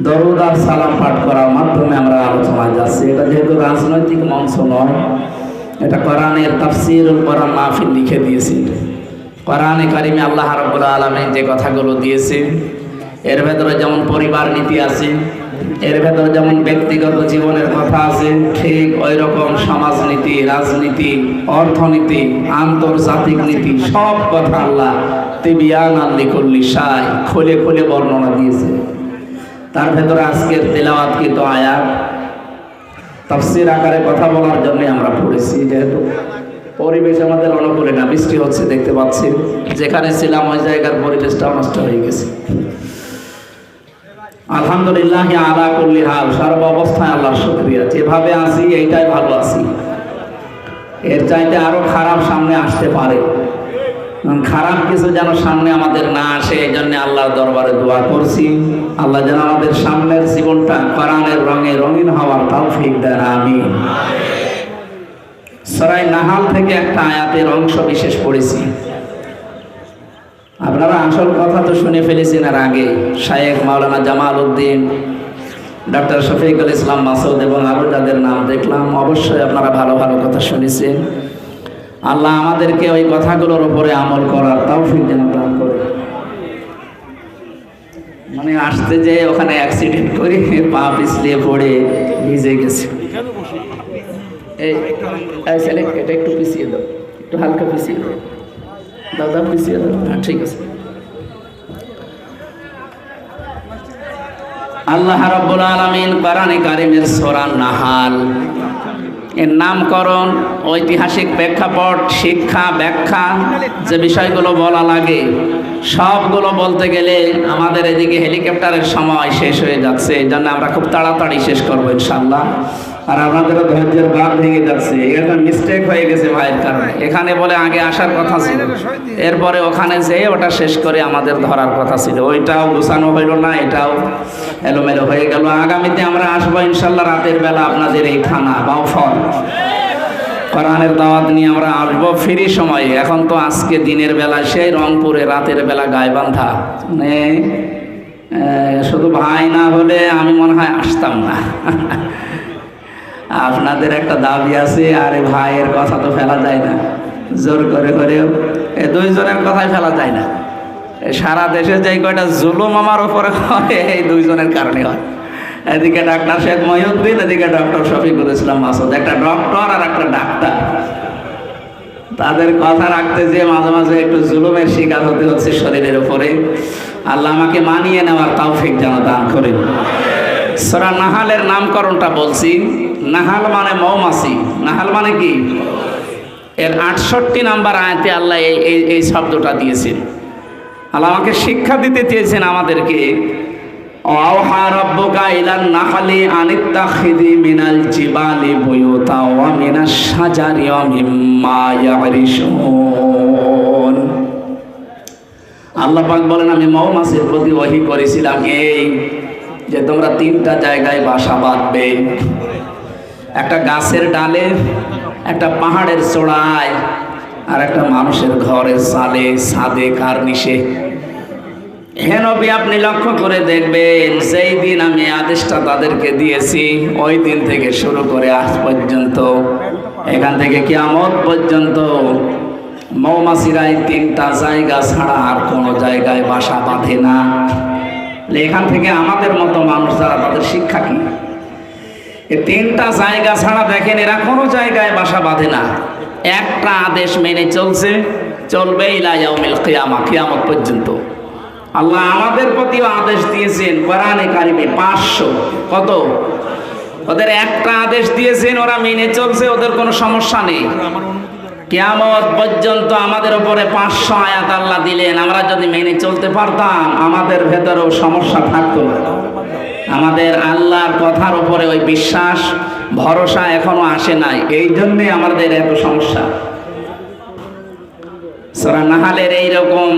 দরুদ আর সালাম পাঠ করার মাধ্যমে আমরা আলোচনায় যাচ্ছি। এটা যেহেতু রাজনৈতিক মঞ্চ নয়, এটা কোরআনের তাফসীরুল কোরআন মাহফিল লিখে দিয়েছি। কোরআনে কারিমে আল্লাহ রাব্বুল আলামিন যে কথাগুলো দিয়েছে, এর ভেতরে যেমন পরিবার নীতি আছে, এর ভেতরে যেমন ব্যক্তিগত জীবনের কথা আছে, ঠিক ওই রকম সমাজনীতি, রাজনীতি, অর্থনীতি, আন্তর্জাতিক নীতি, সব কথা আল্লাহ তিবিয়ানাল লিকুল্লি শাই খুলে খুলে বর্ণনা দিয়েছে। তার ভেতরে আজকের তেলাওয়াতকৃত আয়াত তাফসীর আকারে কথা বলার জন্য আমরা পড়েছি। যেহেতু পরিবেশ আমাদের অনুকূলে না, বৃষ্টি হচ্ছে দেখতে পাচ্ছি, যেখানে ছিলাম ওই জায়গার পরিবেশটা নষ্ট হয়ে গেছে। আলহামদুলিল্লাহ আলা কুল্লি হাল, সর্ব অবস্থায় আল্লাহর শুকরিয়া। যেভাবে আছি এইটাই ভালো আছি, এর চাইতে আরো খারাপ সামনে আসতে পারে। খারাপ কিছু যেন সামনে আমাদের না আসে, এই জন্য আল্লাহর দরবারে দোয়া করছি, আল্লাহ যেন আমাদের সামনের জীবনটা কোরআনের রঙে রঙিন হওয়ার তৌফিক দেন, আমিন। সূরা নাহাল থেকে একটা আয়াতের অংশ বিশেষ পড়েছি। আপনারা আসল কথা তো শুনে ফেলেছেন এর আগে। শায়েখ মাওলানা জামাল উদ্দিন, ডক্টর শফিকুল ইসলাম মাসুদ এবং আরও যাদের নাম দেখলাম, অবশ্যই আপনারা ভালো ভালো কথা শুনেছেন। আল্লাহ আমাদেরকে ওই কথাগুলোর উপরে আমল করার তৌফিক যেন দান করে। মানে আসতে যে ওখানে অ্যাক্সিডেন্ট করে পা পিছলিয়ে পড়ে ভিজে গেছে। এই ছেলে, এটা একটু পিছিয়ে দাও, একটু হালকা পিছিয়ে দাও, দাদা পিছিয়ে দাও। হ্যাঁ, ঠিক আছে। আল্লাহ রাব্বুল আলামিন কোরআনে কারিমের সূরা নাহাল এর নামকরণ, ঐতিহাসিক প্রেক্ষাপট, শিক্ষা, ব্যাখ্যা, যে বিষয়গুলো বলা লাগে সবগুলো বলতে গেলে আমাদের এদিকে হেলিকপ্টারের সময় শেষ হয়ে যাচ্ছে। এই জন্য আমরা খুব তাড়াতাড়ি শেষ করবো ইনশাআল্লাহ। আর আমাদেরও ধৈর্যের বাঁধ ভেঙে যাচ্ছে। এটা মিস্টেক হয়ে গেছে ভাইয়ের কারণে। এখানে বলে আগে আসার কথা ছিল, এরপরে ওখানে যেয়ে ওটা শেষ করে আমাদের ধরার কথা ছিল। ওইটাও গোছানো হইল না, এটাও এলোমেলো হয়ে গেল। আগামীতে আমরা আসবো ইনশাআল্লাহ রাতের বেলা আপনাদের এই থানা বাউফল কোরআনের দাওয়াত নিয়ে আমরা আসবো ফ্রি সময়ে। এখন তো আজকে দিনের বেলা সেই রংপুরে, রাতের বেলা গাইবান্ধা। মানে শুধু ভাই না হলে আমি মনে হয় আসতাম না। আপনাদের একটা দাবি আছে, আরে ভাইয়ের কথা তো ফেলা যায় না, জোর করে করেও এই দুইজনের কথাই ফেলা যায় না। সারা দেশে যে কয়টা জুলুম আমার উপরে হয় এই দুইজনের কারণে হয়। এদিকে ডাক্তার শেখ মহিউদ্দিন, এদিকে ডক্টর শফিকুল ইসলাম মাসুদ, একটা ডক্টর আর একটা ডাক্তার। তাদের কথা রাখতে যে মাঝে মাঝে একটু জুলুমের শিকার হতে হচ্ছে শরীরের উপরে। আল্লাহ আমাকে মানিয়ে নেওয়ার তৌফিক যেন দান করেন। সূরা নাহালের নামকরণটা বলছি। নাহাল মানে মৌমাছি। নাহাল মানে কি? এর 68 নম্বর আয়াতে আল্লাহ এই শব্দটা দিয়েছেন। আল্লাহ আমাকে শিক্ষা দিতে চেয়েছেন আমাদেরকে। আওহা রাব্বুকা ইলান নাহলি আনিত্তাখিযি মিনাল জিবালি বুয়ুতা ওয়া মিনাশ শাজারি ওয়া মিম্মা ইয়ারিশুন। আল্লাহ পাক বলেন, আমি মৌমাছির প্রতি ওহী করেছিলাম এই যে তোমরা 3টা জায়গায় বাসা বাঁধবে, একটা গাছের ডালে, একটা পাহাড়ের চূড়ায়, আর একটা মানুষের ঘরের চালে, ছাদে, কার্নিশে। হে নবী, আপনি লক্ষ্য করে দেখবেন, সেই দিন আমি আদেশটা তাদেরকে দিয়েছি, ওই দিন থেকে শুরু করে আজ পর্যন্ত, এখান থেকে কিয়ামত পর্যন্ত মৌমাছিরা এই 3টা জায়গা ছাড়া আর কোনো জায়গায় বাসা বাঁধে না। এখান থেকে আমাদের মতো মানুষ যারা, তাদের শিক্ষা কি? এই 3টা জায়গা ছাড়া দেখেন এরা কোনো জায়গায় বাসা বাঁধে না। একটা আদেশ মেনে চলবে ইলা ইয়াউমিল কিয়ামা, কিয়ামত পর্যন্ত। আল্লাহ আমাদের প্রতিও আদেশ দিয়েছেন কোরআনে কারিমে 500 কত, ওদের একটা আদেশ দিয়েছেন, ওরা মেনে চলছে, ওদের কোনো সমস্যা নেই। কিয়ামত পর্যন্ত আমাদের উপরে 500 আয়াত আল্লাহ দিলেন। আমরা যদি মেনে চলতে পারতাম, আমাদের ভেতরেও সমস্যা থাকতো না। আমাদের আল্লাহর কথার উপরে ওই বিশ্বাস, ভরসা এখনো আসে নাই, এই জন্যে আমাদের এত সমস্যা। সূরা নাহালের এইরকম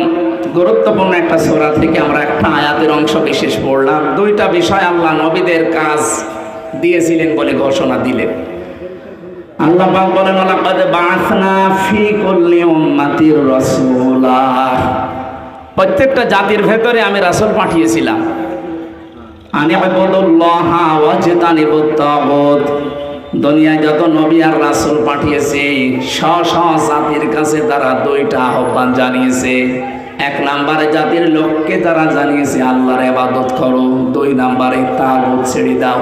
গুরুত্বপূর্ণ একটা সূরা থেকে আমরা একটা আয়াতের অংশ বিশেষ পড়লাম। 2টা বিষয় আল্লাহ নবীদের কাজ দিয়েছিলেন বলে ঘোষণা দিলেন। আল্লাহ পাক বলেন, লাকাদ বাআসনা ফি কুল্লি উম্মাতির রাসূলা। প্রত্যেকটা জাতির ভেতরে আমি রাসূল পাঠিয়েছিলাম। আনি'বুদুল্লাহা ওয়াজতানিবুত তাগুত। দুনিয়ায় যত নবী আর রাসূল পাঠিয়েছে স্ব জাতির কাছে তারা দুইটা আহ্বান জানিয়েছে। এক নম্বরে জাতির লোককে তারা জানিয়েছে আল্লাহর ইবাদত করো, দুই নম্বরে তাগুত ছেড়ে দাও।